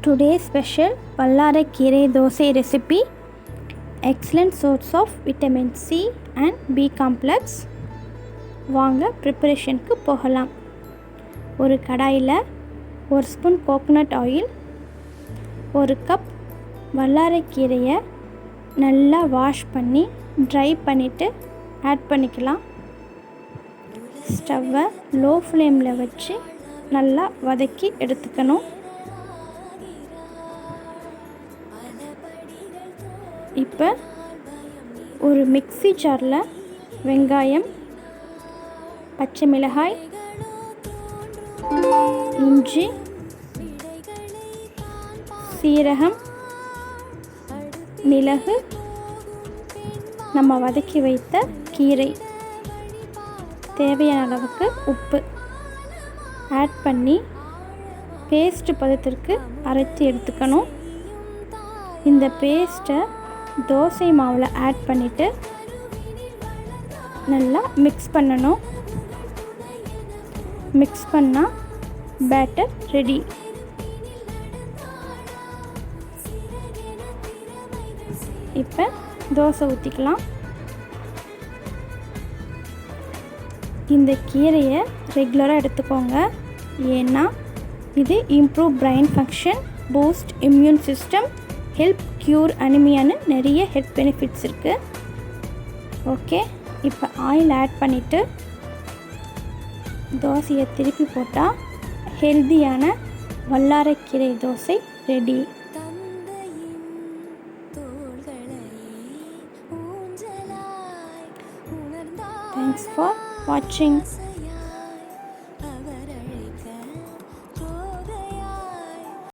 Today's special வல்லாரைக்கீரை dosa recipe. Excellent source of vitamin C and B complex. வாங்க ப்ரிப்பரேஷனுக்கு போகலாம். ஒரு கடாயில் 1 ஸ்பூன் கோகோனட் ஆயில், 1 கப் வல்லாரைக்கீரையை நல்லா வாஷ் பண்ணி ட்ரை பண்ணிவிட்டு ஆட் பண்ணிக்கலாம். ஸ்டவ்வை லோ ஃப்ளேமில் வச்சு நல்லா வதக்கி எடுத்துக்கணும். இப்போ ஒரு மிக்ஸி ஜாரில் வெங்காயம், பச்சை மிளகாய், இஞ்சி, சீரகம், மிளகு, நம்ம வதக்கி வைத்த கீரை, தேவையான அளவுக்கு உப்பு ஆட் பண்ணி பேஸ்ட் பதத்திற்கு அரைத்து எடுத்துக்கணும். இந்த பேஸ்ட்டை தோசை மாவில் ஆட் பண்ணிவிட்டு நல்லா மிக்ஸ் பண்ணணும். மிக்ஸ் பண்ணால் பேட்டர் ரெடி. இப்போ தோசை ஊற்றிக்கலாம். இந்த கீரையை ரெகுலராக எடுத்துக்கோங்க. ஏன்னா இது improve brain function, boost immune system, help cure அனிமியான்னு நிறைய ஹெல்த் பெனிஃபிட்ஸ் இருக்குது. ஓகே, இப்போ ஆயில் ஆட் பண்ணிவிட்டு தோசையை திருப்பி போட்டால் ஹெல்தியான வல்லாரைக்கீரை dosa ready. Thanks for watching.